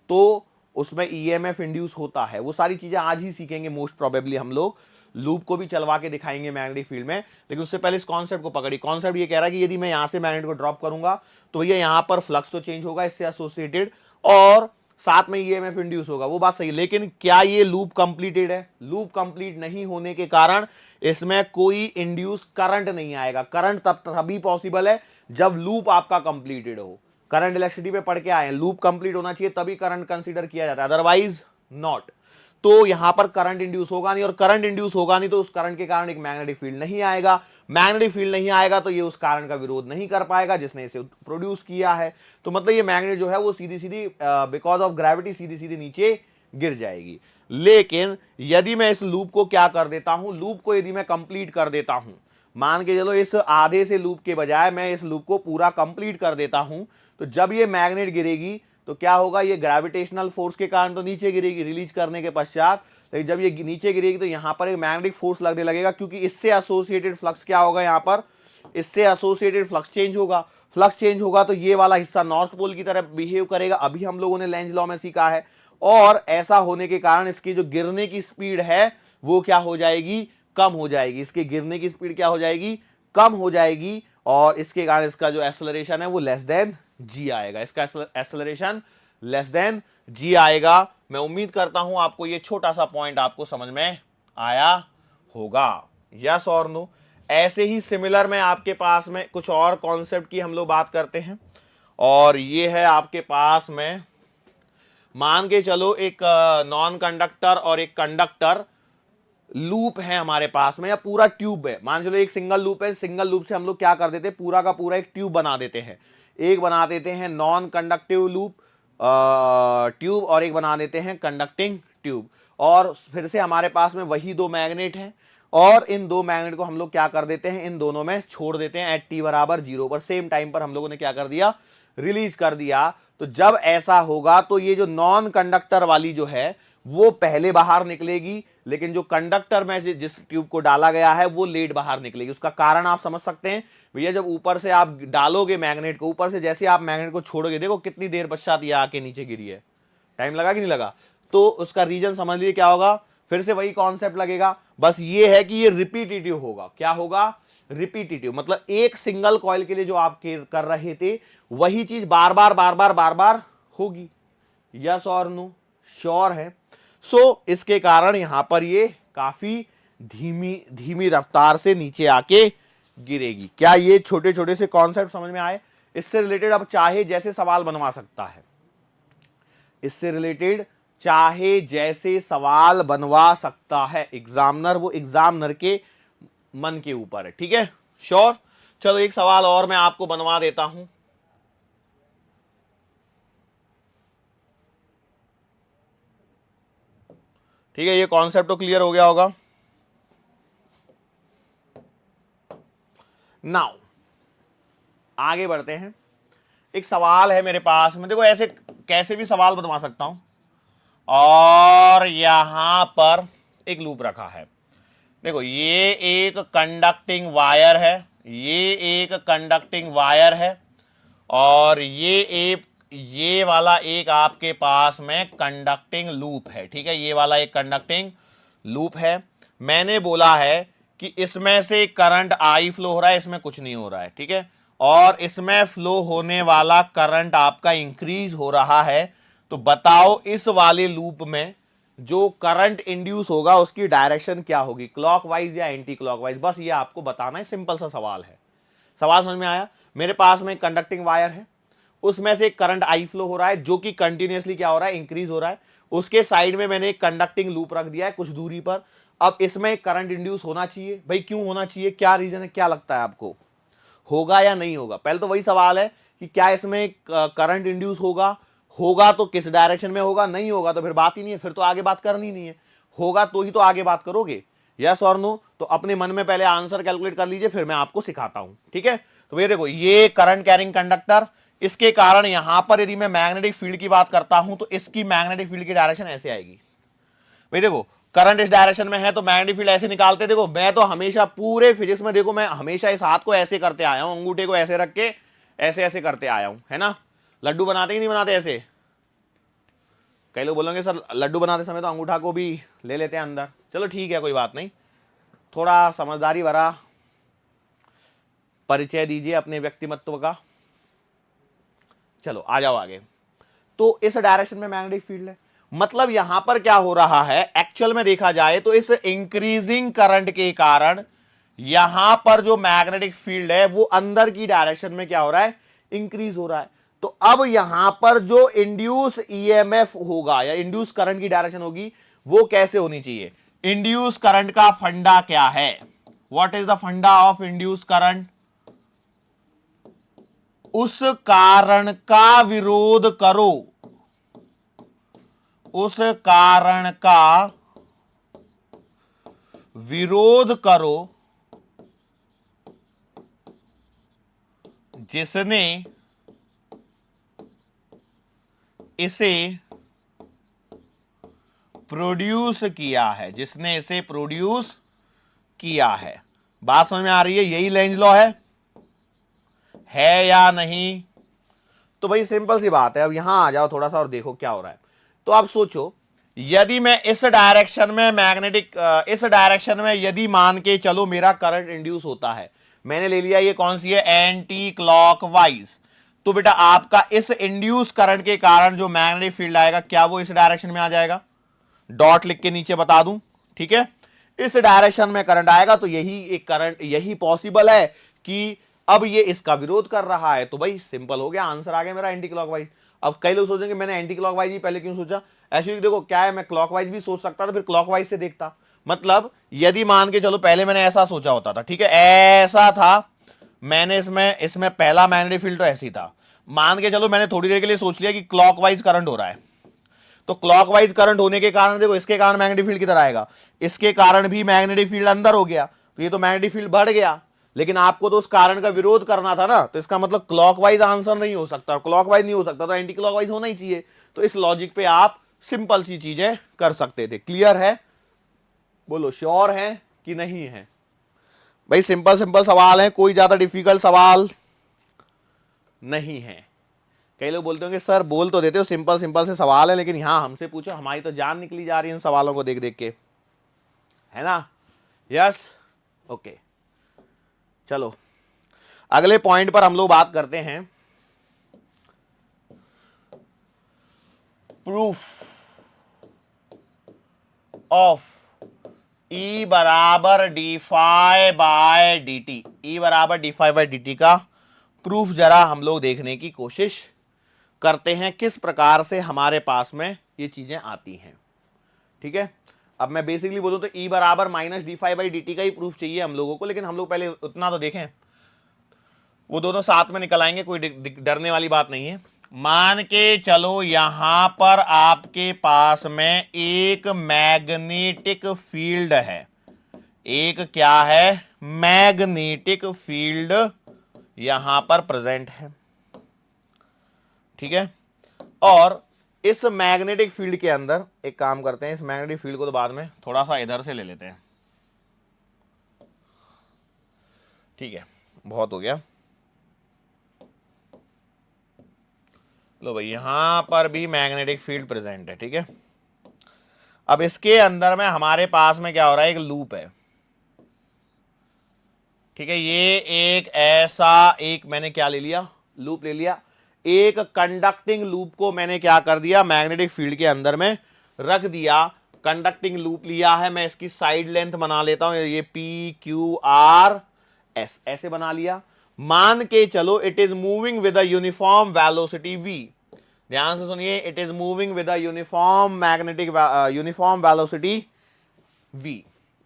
तो उसमें ईएमएफ इंड्यूस होता है। वो सारी चीजें आज ही सीखेंगे मोस्ट प्रोबेबली। हम लोग लूप को भी चलवा के दिखाएंगे मैग्नेटिक फील्ड में, लेकिन उससे पहले इस कॉन्सेप्ट को पकड़ी। कॉन्सेप्ट ये कह रहा है कि यदि मैं यहां से मैग्नेट को ड्रॉप करूंगा तो भैया यहां पर फ्लक्स तो चेंज होगा इससे एसोसिएटेड, और साथ में ईएमएफ इंड्यूस होगा। वो बात सही है, लेकिन क्या ये लूप कंप्लीटेड है? लूप कंप्लीट नहीं होने के कारण इसमें कोई इंड्यूस करंट नहीं आएगा। करंट तब तभी पॉसिबल है जब लूप आपका कंप्लीटेड हो। करंट इलेक्ट्रिसिटी पे पढ़ के आए, लूप कंप्लीट होना चाहिए तभी करंट कंसीडर किया जाता है, अदरवाइज नॉट। तो यहां पर करंट इंड्यूस होगा नहीं, और करंट इंड्यूस होगा नहीं तो उस करंट के कारण एक मैग्नेटिक फील्ड नहीं आएगा। मैग्नेटिक फील्ड नहीं आएगा तो ये उस कारण का विरोध नहीं कर पाएगा जिसने इसे प्रोड्यूस किया है। तो मतलब ये मैग्नेट जो है वो सीधी सीधी बिकॉज ऑफ ग्रेविटी सीधी सीधी नीचे गिर जाएगी। लेकिन यदि मैं इस लूप को क्या कर देता हूं, लूप को यदि मैं कंप्लीट कर देता हूं, मान के चलो इस आधे से लूप के बजाय मैं इस लूप को पूरा कंप्लीट कर देता हूं, तो जब ये मैग्नेट गिरेगी तो क्या होगा, ये ग्रेविटेशनल फोर्स के कारण तो नीचे गिरेगी रिलीज करने के पश्चात, लेकिन जब ये नीचे गिरेगी तो यहां पर एक मैग्नेटिक फोर्स लगने लगेगा, क्योंकि इससे एसोसिएटेड फ्लक्स क्या होगा, यहां पर इससे एसोसिएटेड फ्लक्स चेंज होगा। फ्लक्स चेंज होगा तो ये वाला हिस्सा नॉर्थ पोल की तरह बिहेव करेगा, अभी हम लोगों ने लेंज लॉ में सीखा है। और ऐसा होने के कारण इसकी जो गिरने की स्पीड है वो क्या हो जाएगी, कम हो जाएगी। इसके गिरने की स्पीड क्या हो जाएगी, कम हो जाएगी, और इसके कारण इसका जो एक्सेलरेशन है वो लेस देन जी आएगा। इसका एक्सेलरेशन लेस देन जी आएगा। मैं उम्मीद करता हूं आपको ये छोटा सा पॉइंट आपको समझ में आया होगा, यस और नो। ऐसे ही सिमिलर में आपके पास में कुछ और कॉन्सेप्ट की हम लोग बात करते हैं, और ये है आपके पास में, मान के चलो एक नॉन कंडक्टर और एक कंडक्टर लूप है हमारे पास में, या पूरा ट्यूब है। मान चलो एक सिंगल लूप है, सिंगल लूप से हम लोग क्या कर देते हैं, पूरा का पूरा एक ट्यूब बना देते हैं। एक बना देते हैं नॉन कंडक्टिव लूप ट्यूब, और एक बना देते हैं कंडक्टिंग ट्यूब। और फिर से हमारे पास में वही दो मैग्नेट हैं, और इन दो मैग्नेट को हम लोग क्या कर देते हैं, इन दोनों में छोड़ देते हैं एट टी बराबर 0 पर। सेम टाइम पर हम लोगों ने क्या कर दिया, रिलीज कर दिया। तो जब ऐसा होगा तो ये जो नॉन कंडक्टर वाली जो है वो पहले बाहर निकलेगी, लेकिन जो कंडक्टर में जिस ट्यूब को डाला गया है वो लेट बाहर निकलेगी। उसका कारण आप समझ सकते हैं भैया, जब ऊपर से आप डालोगे मैग्नेट को, ऊपर से जैसे आप मैग्नेट को छोड़ोगे, देखो कितनी देर पश्चात ये आके नीचे गिरी है, टाइम लगा कि नहीं लगा। तो उसका रीजन समझ लीजिए क्या होगा, फिर से वही कॉन्सेप्ट लगेगा, बस ये है कि ये रिपीटेटिव होगा। क्या होगा, रिपीटेटिव, मतलब एक सिंगल कॉइल के लिए जो आप कर रहे थे वही चीज बार बार बार बार बार बार होगी, यस और नो, श्योर है। सो इसके कारण यहां पर ये काफी धीमी धीमी रफ्तार से नीचे आके गिरेगी। क्या ये छोटे छोटे से कॉन्सेप्ट समझ में आए? इससे रिलेटेड अब चाहे जैसे सवाल बनवा सकता है, इससे रिलेटेड चाहे जैसे सवाल बनवा सकता है एग्जामिनर, वो एग्जामिनर के मन के ऊपर है, ठीक है, श्योर। चलो एक सवाल और मैं आपको बनवा देता हूं। ठीक है, ये कॉन्सेप्ट तो क्लियर हो गया होगा। नाउ आगे बढ़ते हैं। एक सवाल है मेरे पास में, देखो ऐसे कैसे भी सवाल बनवा सकता हूं, और यहां पर एक लूप रखा है। देखो ये एक कंडक्टिंग वायर है, ये एक कंडक्टिंग वायर है, और ये वाला एक आपके पास में कंडक्टिंग लूप है। ठीक है, ये वाला एक कंडक्टिंग लूप है। मैंने बोला है कि इसमें से करंट आई फ्लो हो रहा है, इसमें कुछ नहीं हो रहा है, ठीक है, और इसमें फ्लो होने वाला करंट आपका इंक्रीज हो रहा है। तो बताओ इस वाले लूप में जो करंट इंड्यूस होगा उसकी डायरेक्शन क्या होगी, क्लॉकवाइज या एंटी क्लॉकवाइज? बस ये आपको बताना है, सिंपल सा सवाल है। सवाल समझ में आया? मेरे पास में एक कंडक्टिंग वायर है, उसमें से एक करंट आई फ्लो हो रहा है जो कि कंटिन्यूअसली क्या हो रहा है, इंक्रीज हो रहा है। उसके साइड में मैंने एक कंडक्टिंग लूप रख दिया है कुछ दूरी पर। अब इसमें एक करंट इंड्यूस होना चाहिए। भाई क्यों होना चाहिए, क्या रीजन है, क्या लगता है आपको, होगा या नहीं होगा? पहले तो वही सवाल है कि क्या इसमें करंट इंड्यूस होगा, होगा तो किस डायरेक्शन में होगा, नहीं होगा तो फिर बात ही नहीं है, फिर तो आगे बात करनी नहीं है। होगा तो ही तो आगे बात करोगे, यस और नो। तो अपने मन में पहले आंसर कैलकुलेट कर लीजिए, फिर मैं आपको सिखाता हूं, ठीक है? तो ये देखो, ये करंट कैरिंग कंडक्टर, इसके कारण यहां पर यदि मैं मैग्नेटिक फील्ड की बात करता हूं तो इसकी मैग्नेटिक फील्ड की डायरेक्शन ऐसे आएगी। भाई देखो, करंट इस डायरेक्शन में है तो मैग्नेटिक फील्ड ऐसे निकालते। देखो मैं तो हमेशा पूरे फिजिक्स में, देखो मैं हमेशा इस हाथ को ऐसे करते आया हूं, अंगूठे को ऐसे रख के ऐसे ऐसे करते आया हूं, है ना? लड्डू बनाते ही नहीं बनाते ऐसे? कई लोग बोलेंगे सर लड्डू बनाते समय तो अंगूठा को भी ले लेते हैं अंदर। चलो ठीक है, कोई बात नहीं, थोड़ा समझदारी भरा परिचय दीजिए अपने व्यक्तिमत्व का। चलो आ जाओ आगे। तो इस डायरेक्शन में मैग्नेटिक फील्ड है, मतलब यहां पर क्या हो रहा है, एक्चुअल में देखा जाए तो इस इंक्रीजिंग करंट के कारण यहां पर जो मैग्नेटिक फील्ड है वो अंदर की डायरेक्शन में क्या हो रहा है, इंक्रीज हो रहा है। तो अब यहां पर जो इंड्यूस ईएमएफ होगा या इंड्यूस करंट की डायरेक्शन होगी वो कैसे होनी चाहिए? इंड्यूस करंट का फंडा क्या है? व्हाट इज द फंडा ऑफ इंड्यूस करंट? उस कारण का विरोध करो, उस कारण का विरोध करो जिसने इसे प्रोड्यूस किया है, जिसने इसे प्रोड्यूस किया है। बात समझ में आ रही है? यही लेंज लॉ है या नहीं? तो भाई सिंपल सी बात है। अब यहां आ जाओ थोड़ा सा और देखो क्या हो रहा है। तो आप सोचो, यदि मैं इस डायरेक्शन में मैग्नेटिक, इस डायरेक्शन में यदि मान के चलो मेरा करंट इंड्यूस होता है, मैंने ले लिया ये कौन सी है, एंटी क्लॉकवाइज। तो बेटा आपका इस इंड्यूस करंट के कारण जो मैग्नेटिक फील्ड आएगा क्या वो इस डायरेक्शन में आ जाएगा? डॉट लिख के नीचे बता दूं, ठीक है? इस डायरेक्शन में करंट आएगा तो यही एक करंट, यही पॉसिबल है कि अब ये इसका विरोध कर रहा है। तो भाई सिंपल हो गया, आंसर आ गया मेरा एंटी क्लॉकवाइज। अब कई लोग सोचेंगे मैंने एंटी क्लॉकवाइज ही पहले क्यों सोचा? ऐसे देखो क्या है, मैं क्लॉकवाइज भी सोच सकता था, फिर क्लॉकवाइज से देखता। मतलब यदि मान के चलो पहले मैंने ऐसा सोचा होता था, ठीक है, ऐसा था, मैंने इसमें इसमें पहला मैग्नेटिक फील्ड तो ऐसी था, मान के चलो मैंने थोड़ी देर के लिए सोच लिया कि क्लॉकवाइज करंट हो रहा है। तो क्लॉकवाइज करंट होने के कारण देखो इसके कारण मैग्नेटिक फील्ड किधर आएगा, इसके कारण भी मैग्नेटिक फील्ड अंदर हो गया, तो ये तो मैग्नेटिक फील्ड बढ़ गया। लेकिन आपको तो उस कारण का विरोध करना था ना, तो इसका मतलब क्लॉकवाइज आंसर नहीं हो सकता, और क्लॉकवाइज नहीं हो सकता तो एंटी क्लॉकवाइज होना ही चाहिए। तो इस लॉजिक पे आप सिंपल सी चीजें कर सकते थे। क्लियर है? बोलो श्योर है कि नहीं है? भाई सिंपल सिंपल सवाल है, कोई ज्यादा डिफिकल्ट सवाल नहीं है। कई लोग बोलते होंगे सर बोल तो देते हो सिंपल सिंपल से सवाल है, लेकिन यहां हमसे पूछो, हमारी तो जान निकली जा रही है इन सवालों को देख देख के, है ना? Yes, okay. चलो अगले पॉइंट पर हम लोग बात करते हैं, प्रूफ ऑफ E बराबर d phi by D t. E बराबर d phi by D T का प्रूफ जरा हम लोग देखने की कोशिश करते हैं, किस प्रकार से हमारे पास में ये चीजें आती हैं, ठीक है? अब मैं बेसिकली बोलूं तो E बराबर minus D phi by D T का ही प्रूफ चाहिए हम लोगों को, लेकिन हम लोग पहले उतना तो देखें, वो दोनों साथ में निकल आएंगे, कोई डरने वाली बात नहीं है। मान के चलो यहां पर आपके पास में एक मैग्नेटिक फील्ड है, एक क्या है, मैग्नेटिक फील्ड यहां पर प्रेजेंट है, ठीक है? और इस मैग्नेटिक फील्ड के अंदर एक काम करते हैं, इस मैग्नेटिक फील्ड को तो बाद में थोड़ा सा इधर से ले लेते हैं, ठीक है? बहुत हो गया। लो भाई यहां पर भी मैग्नेटिक फील्ड प्रेजेंट है, ठीक है? अब इसके अंदर में हमारे पास में क्या हो रहा है, एक लूप है, ठीक है? ये एक ऐसा एक मैंने क्या ले लिया, लूप ले लिया, एक कंडक्टिंग लूप को मैंने क्या कर दिया, मैग्नेटिक फील्ड के अंदर में रख दिया। कंडक्टिंग लूप लिया है, मैं इसकी साइड लेंथ बना लेता हूं, ये पी क्यू आर एस ऐसे बना लिया। मान के चलो it is moving with a uniform velocity v, ध्यान से सुनिए, it is moving with a uniform velocity v,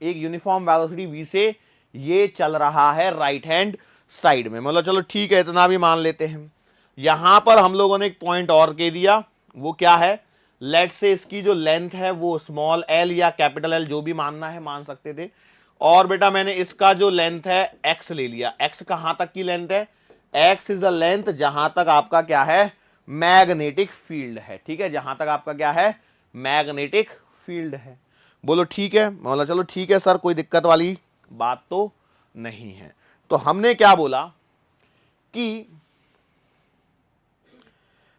एक यूनिफॉर्म वेलोसिटी v से ये चल रहा है राइट हैंड साइड में। मतलब चलो ठीक है, इतना भी मान लेते हैं। यहां पर हम लोगों ने एक पॉइंट और के दिया, वो क्या है, लेट से इसकी जो लेंथ है वो स्मॉल एल या कैपिटल एल जो भी मानना है मान सकते थे, और बेटा मैंने इसका जो लेंथ है एक्स ले लिया। एक्स कहां तक की लेंथ है, एक्स इज द लेंथ जहां तक आपका क्या है, मैग्नेटिक फील्ड है। ठीक है, जहां तक आपका क्या है, मैग्नेटिक फील्ड है। बोलो ठीक है, बोला चलो ठीक है सर, कोई दिक्कत वाली बात तो नहीं है। तो हमने क्या बोला कि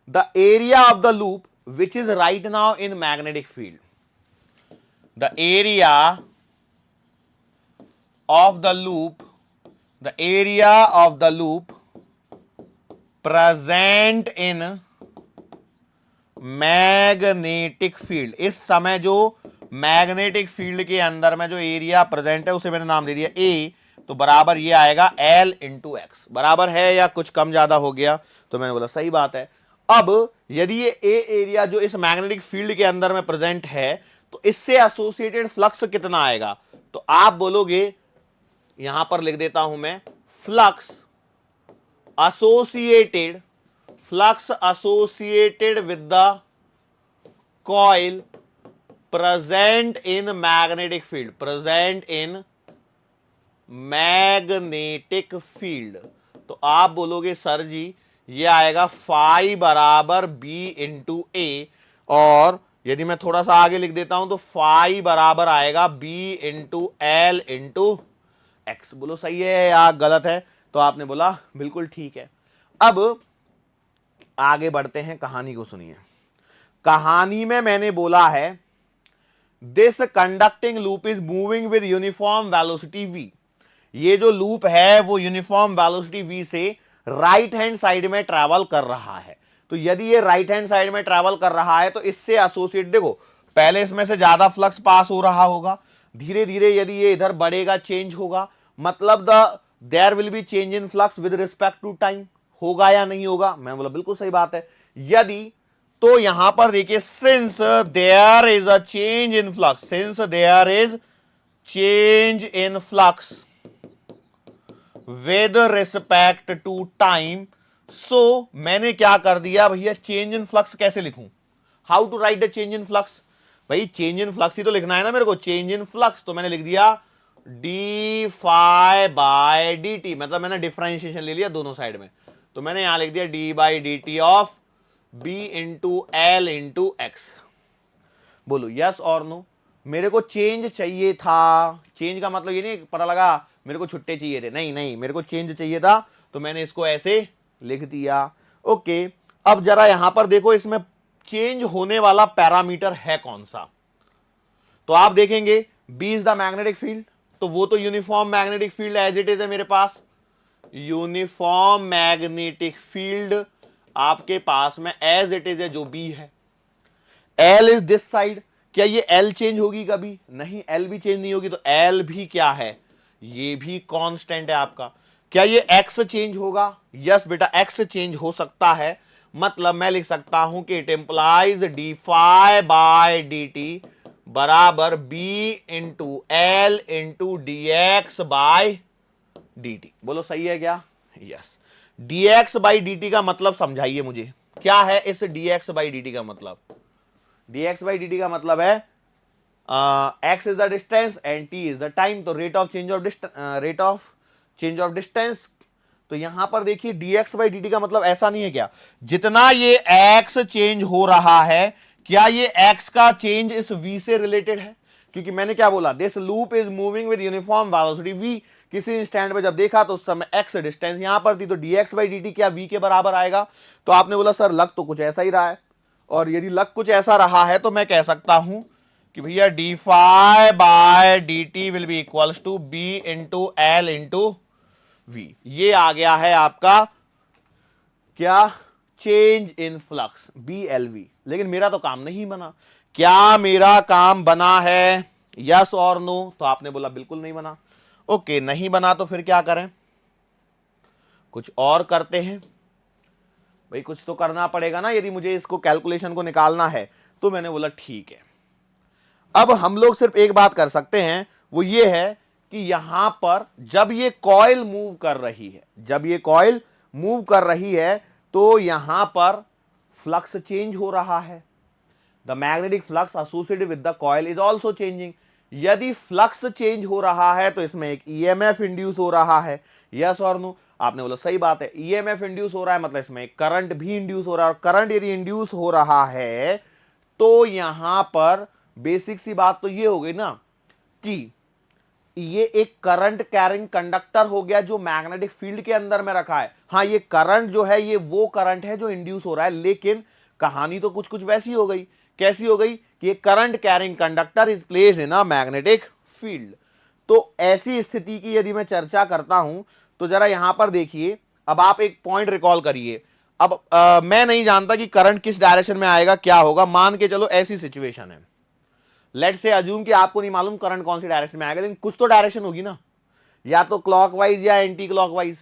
the area of the loop which is right now in magnetic field, the area of the loop, the area of the loop present in magnetic field, इस समय जो मैग्नेटिक फील्ड के अंदर में जो एरिया प्रेजेंट है उसे मैंने नाम दे दिया ए, तो बराबर ये आएगा एल इंटू एक्स। बराबर है या कुछ कम ज्यादा हो गया, तो मैंने बोला सही बात है। अब यदि ये ए एरिया जो इस मैग्नेटिक फील्ड के अंदर में प्रेजेंट है, तो इससे एसोसिएटेड फ्लक्स कितना आएगा, तो आप बोलोगे, यहां पर लिख देता हूं मैं, flux associated, flux associated with the coil present in magnetic field, present in magnetic field. तो आप बोलोगे सर जी ये आएगा फाई बराबर बी इंटू ए, और यदि मैं थोड़ा सा आगे लिख देता हूं तो फाई बराबर आएगा B into L into X. बोलो सही है या गलत है, तो आपने बोला बिल्कुल ठीक है। अब आगे बढ़ते हैं, कहानी को सुनिए। कहानी में मैंने बोला है this conducting loop is moving with uniform velocity v, ये जो लूप है वो यूनिफॉर्म वेलोसिटी v से राइट हैंड साइड में ट्रैवल कर रहा है। तो यदि ये राइट हैंड साइड में ट्रैवल कर रहा है तो इससे एसोसिएट, देखो पहले इसमें से ज्यादा फ्लक्स पास हो रहा होगा, धीरे धीरे यदि ये इधर बढ़ेगा, चेंज होगा, मतलब there will be change in flux with respect to time, होगा या नहीं होगा, मैं बोला बिल्कुल सही बात है। यदि, तो यहां पर देखिए, since there is a change in flux, since there is change in flux with respect to time, so मैंने क्या कर दिया भैया, चेंज इन फ्लक्स कैसे लिखूं, how to write the change in flux, भाई चेंज इन फ्लक्स ही तो लिखना है ना मेरे को, चेंज इन फ्लक्स, तो मैंने लिख दिया D phi by D T, मतलब मैंने डिफरेंशिएशन ले लिया दोनों साइड में, तो मैंने यहां लिख दिया D by D T of B into L into X. बोलो यस और नो, मेरे को चेंज चाहिए था, चेंज का मतलब ये नहीं पता लगा मेरे को छुट्टे चाहिए थे, नहीं नहीं, मेरे को चेंज चाहिए था, तो मैंने इसको ऐसे लिख दिया। ओके, अब जरा यहां पर देखो, इसमें चेंज होने वाला पैरामीटर है कौन सा, तो आप देखेंगे B is the magnetic field, तो वो तो uniform magnetic field as it is है मेरे पास, यूनिफॉर्म मैग्नेटिक फील्ड आपके पास में एज इट इज है जो बी है। एल इज दिस साइड, क्या ये एल चेंज होगी कभी, नहीं, एल भी चेंज नहीं होगी, तो एल भी क्या है, ये भी कांस्टेंट है आपका। क्या ये एक्स चेंज होगा, यस बेटा एक्स चेंज हो सकता है, मतलब मैं लिख सकता हूं कि it implies d phi by D t बराबर B into L into D x by D t. बोलो सही है क्या, yes. D x by D T का मतलब समझाइए मुझे, क्या है इस d x by D T का मतलब, d x by D T का मतलब है x is the distance and t is the time, तो rate of change of distance. तो यहां पर देखिए d x by D T का मतलब ऐसा नहीं है क्या, जितना ये एक्स चेंज हो रहा है, क्या ये एक्स का चेंज इस v से रिलेटेड है, क्योंकि मैंने क्या बोला, this loop is moving with uniform velocity v, किसी इंस्टेंट पे जब देखा तो उस समय एक्स डिस्टेंस यहां पर थी, तो D x by D T क्या v के बराबर आएगा, तो आपने बोला सर लग तो कुछ ऐसा ही रहा है, और यदि लग कुछ ऐसा रहा है तो मैं कह सकता हूं कि भैया D phi by D T will be equals to B into L into V. ये आ गया है आपका क्या, change in flux B L V. लेकिन मेरा तो काम नहीं बना, क्या मेरा काम बना है, यस और नो, तो आपने बोला बिल्कुल नहीं बना। ओके, नहीं बना तो फिर क्या करें, कुछ और करते हैं, भाई कुछ तो करना पड़ेगा ना, यदि मुझे इसको कैलकुलेशन को निकालना है। तो मैंने बोला ठीक है। अब हम लोग सिर्फ एक बात कर सकते हैं, वो ये है कि यहां पर जब ये कॉइल मूव कर रही है, जब ये कॉइल मूव कर रही है, तो यहां पर फ्लक्स चेंज हो रहा है। The magnetic flux associated with the coil is also changing. यदि फ्लक्स चेंज हो रहा है तो इसमें एक ईएमएफ इंड्यूस हो रहा है। यस और नो? आपने बोला सही बात है, ईएमएफ इंड्यूस हो रहा है, मतलब इसमें करंट भी इंड्यूस हो रहा है। और करंट यदि इंड्यूस हो रहा है तो यहां पर बेसिक सी बात तो ये हो गई ना कि ये एक करंट कैरिंग कंडक्टर हो गया जो मैग्नेटिक फील्ड के अंदर में रखा है। हाँ, ये करंट जो है ये वो करंट है जो इंड्यूस हो रहा है, लेकिन कहानी तो कुछ कुछ वैसी हो गई। कैसी हो गई कि current carrying conductor is placed in a magnetic field. तो ऐसी स्थिति की यदि मैं चर्चा करता हूं तो जरा यहां पर देखिए, अब आप एक पॉइंट रिकॉल करिए। अब मैं नहीं जानता कि करंट किस डायरेक्शन में आएगा, क्या होगा। मान के चलो ऐसी सिचुएशन है, लेट्स से अज्यूम कि आपको नहीं मालूम करंट कौन सी डायरेक्शन में आएगा, लेकिन कुछ तो डायरेक्शन होगी ना, या तो क्लॉकवाइज या एंटी क्लॉकवाइज।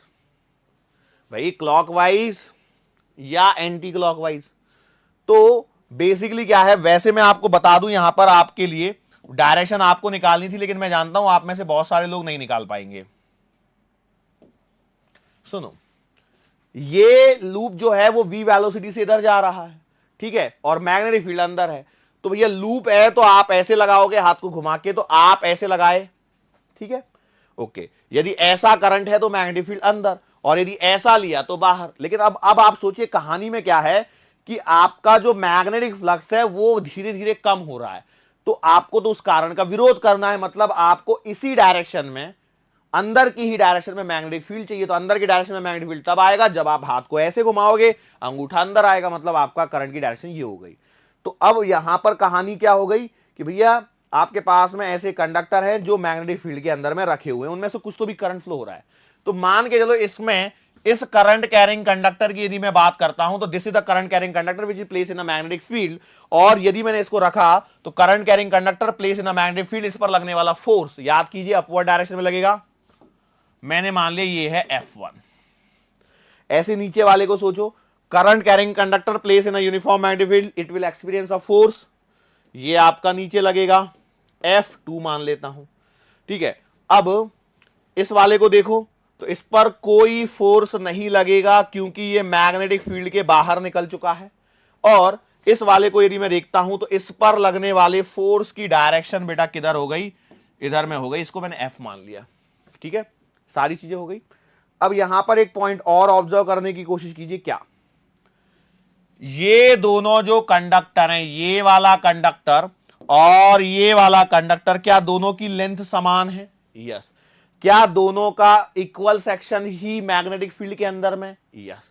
भाई क्लॉकवाइज या एंटी क्लॉकवाइज। तो बेसिकली क्या है, वैसे मैं आपको बता दूं यहां पर आपके लिए डायरेक्शन आपको निकालनी थी, लेकिन मैं जानता हूं आप में से बहुत सारे लोग नहीं निकाल पाएंगे। सुनो, ये लूप जो है वो v वेलोसिटी से इधर जा रहा है, ठीक है, और मैग्नेटिक फील्ड अंदर है। तो भैया लूप है तो आप ऐसे लगाओगे हाथ को घुमा के, तो आप ऐसे लगाए, ठीक है, ओके। यदि ऐसा करंट है तो मैग्नेटिक फील्ड अंदर, और यदि ऐसा लिया तो बाहर। लेकिन अब आप सोचिए कहानी में क्या है कि आपका जो मैग्नेटिक फ्लक्स है वो धीरे धीरे कम हो रहा है, तो आपको तो उस कारण का विरोध करना है। मतलब आपको इसी डायरेक्शन में, अंदर की ही डायरेक्शन में मैग्नेटिक फील्ड चाहिए। तो अंदर की डायरेक्शन में मैग्नेटिक फील्ड तब आएगा जब आप हाथ को ऐसे घुमाओगे, अंगूठा अंदर आएगा, मतलब आपका करंट की डायरेक्शन ये हो गई। तो अब यहां पर कहानी क्या हो गई कि भैया आपके पास में ऐसे कंडक्टर हैं जो मैग्नेटिक फील्ड के अंदर में रखे हुए हैं, उनमें से कुछ तो भी करंट फ्लो हो रहा है। तो मान के चलो इसमें इस करंट कैरिंग कंडक्टर की यदि मैं बात करता हूं तो this is the current carrying conductor which is place in a magnetic field. और यदि मैंने इसको रखा तो current carrying conductor place in a magnetic field, इस पर लगने वाला फोर्स याद कीजिए अपवर्ड डायरेक्शन में लगेगा। मैंने मान लिया ये है F1। ऐसे नीचे वाले को सोचो, current carrying conductor place in a uniform magnetic field, it will experience a force, ये आपका नीचे लगेगा F2 मान लेता हूं, ठीक है। अब इस वाले को देखो तो इस पर कोई फोर्स नहीं लगेगा क्योंकि ये मैग्नेटिक फील्ड के बाहर निकल चुका है। और इस वाले को यदि मैं देखता हूं तो इस पर लगने वाले फोर्स की डायरेक्शन बेटा किधर हो गई, इधर में हो गई, इसको मैंने F मान लिया, ठीक है, सारी चीजें हो गई। अब यहां पर एक पॉइंट और ऑब्जर्व करने की कोशिश कीजिए, क्या ये दोनों जो कंडक्टर हैं, ये वाला कंडक्टर और ये वाला कंडक्टर, क्या दोनों की लेंथ समान है? यस। क्या दोनों का इक्वल सेक्शन ही मैग्नेटिक फील्ड के अंदर में? यस।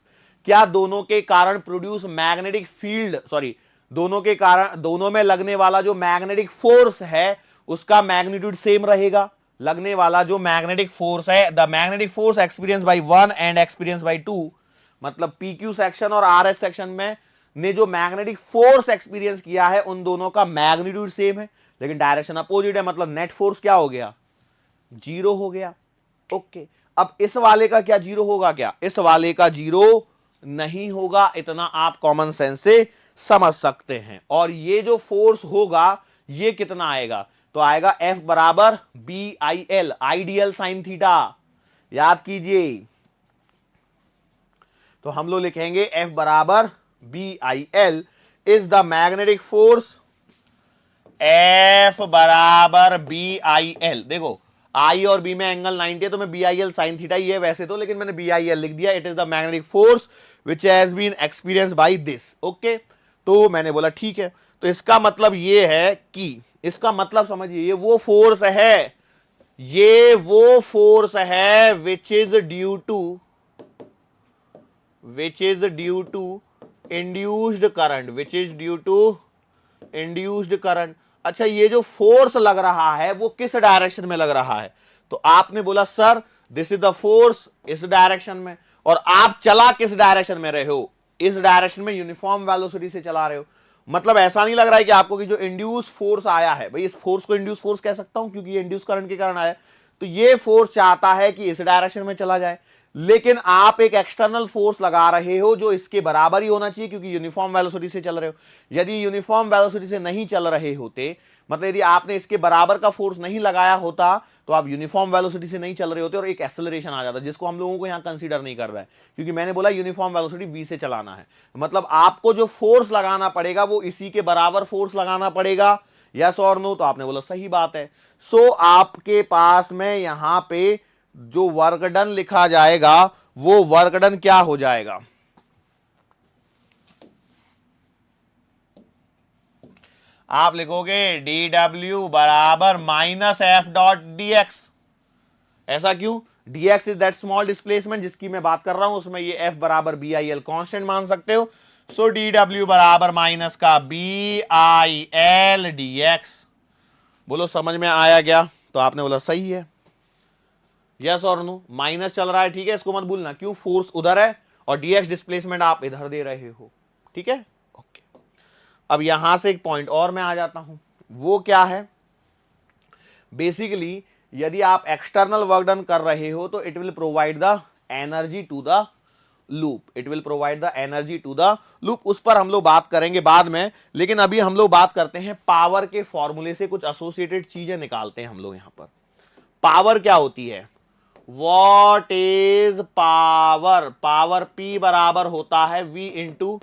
क्या दोनों के कारण प्रोड्यूस मैग्नेटिक फील्ड, सॉरी, दोनों के कारण, दोनों में लगने वाला जो मैग्नेटिक फोर्स है उसका मैग्नीट्यूड सेम रहेगा? लगने वाला जो मैग्नेटिक फोर्स है, the magnetic force experience by 1 and experience by 2, मतलब PQ सेक्शन और RS सेक्शन में ने जो मैग्नेटिक फोर्स एक्सपीरियंस किया है उन दोनों का मैग्नीट्यूड सेम है, लेकिन डायरेक्शन अपोजिट है, मतलब नेट फोर्स क्या हो गया? जीरो हो गया। ओके, अब इस वाले का क्या जीरो होगा? क्या इस वाले का जीरो नहीं होगा, इतना आप कॉमन सेंस से समझ सकते हैं। और ये जो फोर्स होगा ये कितना आएगा? तो आएगा F बराबर BIL, आइडियल साइन थीटा, याद कीजिए। तो हम लोग लिखेंगे F बराबर BIL is the magnetic force, F बराबर BIL। देखो I और B में एंगल 90 है तो मैं BIL साइन थीटा ही है वैसे तो, लेकिन मैंने BIL लिख दिया। It is the magnetic force which has been experience by this. Okay, तो मैंने बोला ठीक है। तो इसका मतलब ये है कि, इसका मतलब समझिए, ये वो फोर्स है, ये वो फोर्स है which is due to induced current, which is due to induced current. अच्छा, ये जो फोर्स लग रहा है वो किस डायरेक्शन में लग रहा है? तो आपने बोला sir this is the force इस डायरेक्शन में, और आप चला किस डायरेक्शन में रहे हो? इस डायरेक्शन में, यूनिफॉर्म वेलोसिटी से चला रहे हो। मतलब ऐसा नहीं लग रहा है कि आपको कि जो इंड्यूस फोर्स आया है, भाई इस फोर्स को इंड्यूस फोर्स कह सकता हूं क्योंकि ये इंड्यूस करंट के कारण आया, तो ये फोर्स चाहता है कि इस डायरेक्शन में चला जाए, लेकिन आप एक एक्सटर्नल फोर्स लगा रहे हो जो इसके बराबर ही होना चाहिए, क्योंकि यूनिफॉर्म वेलोसिटी से चल रहे हो। यदि यूनिफॉर्म वेलोसिटी से नहीं चल रहे होते, मतलब यदि आपने इसके बराबर का फोर्स नहीं लगाया होता, तो आप यूनिफॉर्म वेलोसिटी से नहीं चल रहे होते और एक एक्सेलरेशन आ जाता, जिसको हम लोगों को यहां कंसीडर नहीं कर रहा है, क्योंकि मैंने बोला यूनिफॉर्म वेलोसिटी v से चलाना है। मतलब आपको जो फोर्स लगाना पड़ेगा वो इसी के बराबर फोर्स लगाना पड़ेगा। यस और नो? तो आपने बोला सही बात है। सो आपके पास में यहां पे जो वर्क डन लिखा जाएगा वो वर्क डन क्या हो जाएगा? आप लिखोगे dw बराबर माइनस एफ डॉट dx। ऐसा क्यों? dx is that small displacement जिसकी मैं बात कर रहा हूं, उसमें ये f बराबर बी आई एल कॉन्स्टेंट मान सकते हो। सो dw बराबर माइनस का बी आई एल dx। बोलो समझ में आया क्या? तो आपने बोला सही है। यस और नो? माइनस चल रहा है, ठीक है, इसको मत भूलना, क्यों? फोर्स उधर है और dx डिस्प्लेसमेंट आप इधर दे रहे हो, ठीक है, ओके। अब यहां से एक पॉइंट और मैं आ जाता हूं, वो क्या है? बेसिकली यदि आप एक्सटर्नल वर्क डन कर रहे हो तो it will provide the energy to the loop, it will provide the energy to the loop. उस पर हम लोग बात करेंगे बाद में, लेकिन अभी हम लोग बात करते हैं पावर के फॉर्मूले से कुछ एसोसिएटेड चीजें निकालते हैं हम लोग यहां पर। पावर क्या होती है? What is power? Power P बराबर होता है V इंटू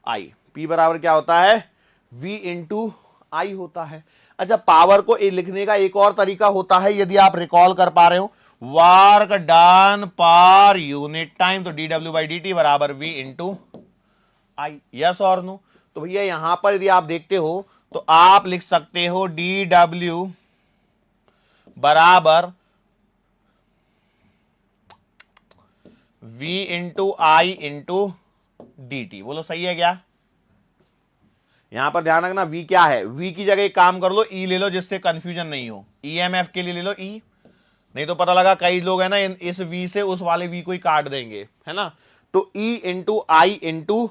आई। P बराबर क्या होता है? V इंटू आई होता है। अच्छा, पावर को लिखने का एक और तरीका होता है, यदि आप रिकॉल कर पा रहे हो, work done per unit time, तो dw बाई dt बराबर V इंटू आई। यस और नो? तो भैया यहां पर यदि आप देखते हो तो आप लिख सकते हो dw बराबर v into I into d t. बोलो सही है क्या? यहां पर ध्यान रखना, v क्या है? v की जगह एक काम कर लो, e ले लो, जिससे कंफ्यूजन नहीं हो। ईएमएफ के लिए ले लो e, नहीं तो पता लगा कई लोग है ना इस v से उस वाले v को ही काट देंगे, है ना। तो e into I into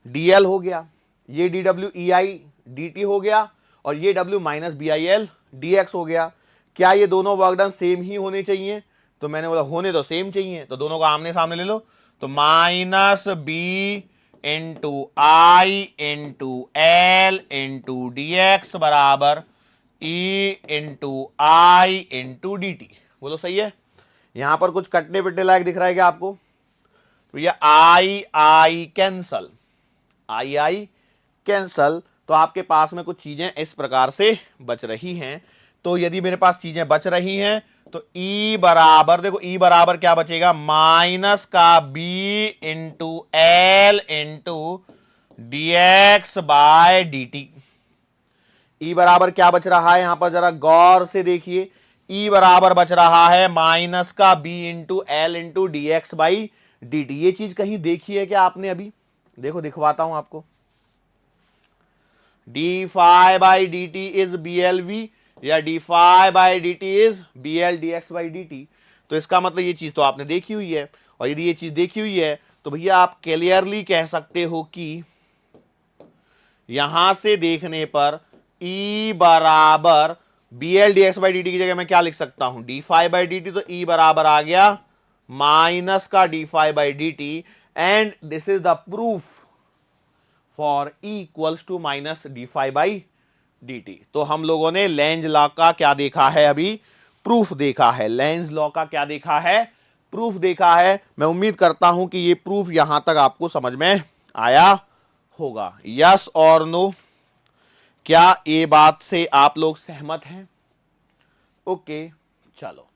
dl हो गया, ये dw e आई dt हो गया, और ये w minus B I L dx हो गया। क्या ये दोनों वर्क डन सेम ही होने चाहिए? तो मैंने बोला होने तो सेम चाहिए, तो दोनों को आमने सामने ले लो। तो minus B into I into L into D x बराबर E into I into d t. बोलो सही है? यहां पर कुछ कटने पिटने लायक दिख रहा है क्या आपको? तो ये आई I cancel, I I cancel, तो आपके पास में कुछ चीजें इस प्रकार से बच रही हैं। तो यदि मेरे पास चीजें बच रही हैं तो E बराबर, देखो E बराबर क्या बचेगा? माइनस का B into L into D x by D T. E बराबर क्या बच रहा है? यहां पर जरा गौर से देखिए, E बराबर बच रहा है माइनस का B into L into D x by D T. ये चीज कहीं देखी है क्या आपने अभी? देखो दिखवाता हूं आपको। D phi by D t is B L v, या d phi by D t is B L D x by D T. तो इसका मतलब ये चीज तो आपने देखी हुई है, और यदि ये चीज देखी हुई है तो भैया आप क्लियरली कह सकते हो कि यहां से देखने पर E बराबर B L D x by D T की जगह मैं क्या लिख सकता हूं? D phi by D T. तो E बराबर आ गया माइनस का D phi by D T, and this is the proof for E equals to minus D phi by D T. तो हम लोगों ने लेंज लॉ का क्या देखा है? अभी प्रूफ देखा है। लेंज लॉ का क्या देखा है? प्रूफ देखा है। मैं उम्मीद करता हूं कि ये प्रूफ यहां तक आपको समझ में आया होगा। यस और नो? क्या ये बात से आप लोग सहमत हैं? ओके, चलो।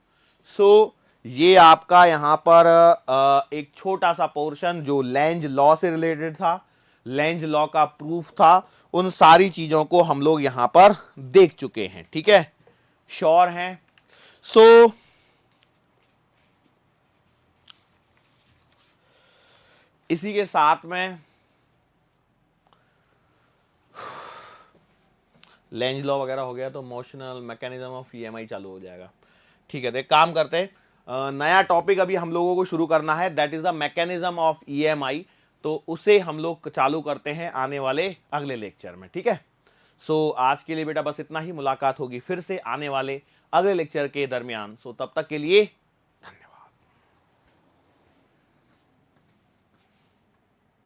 सो ये आपका यहां पर एक छोटा सा पोर्शन जो लेंज लॉ से रिलेटेड था, लेंज लॉ का प्रूफ था, उन सारी चीजों को हम लोग यहां पर देख चुके हैं, ठीक है? श्योर हैं? सो इसी के साथ में लेंज लॉ वगैरह हो गया तो मोशनल मैकेनिज्म ऑफ ईएमआई चालू हो जाएगा, ठीक है? तो एक काम करते हैं, नया टॉपिक अभी हम लोगों को शुरू करना है, that is the mechanism of EMI. तो उसे हम लोग चालू करते हैं आने वाले अगले लेक्चर में, ठीक है? सो आज के लिए बेटा बस इतना ही। मुलाकात होगी फिर से आने वाले अगले लेक्चर के दरमियान। सो तब तक के लिए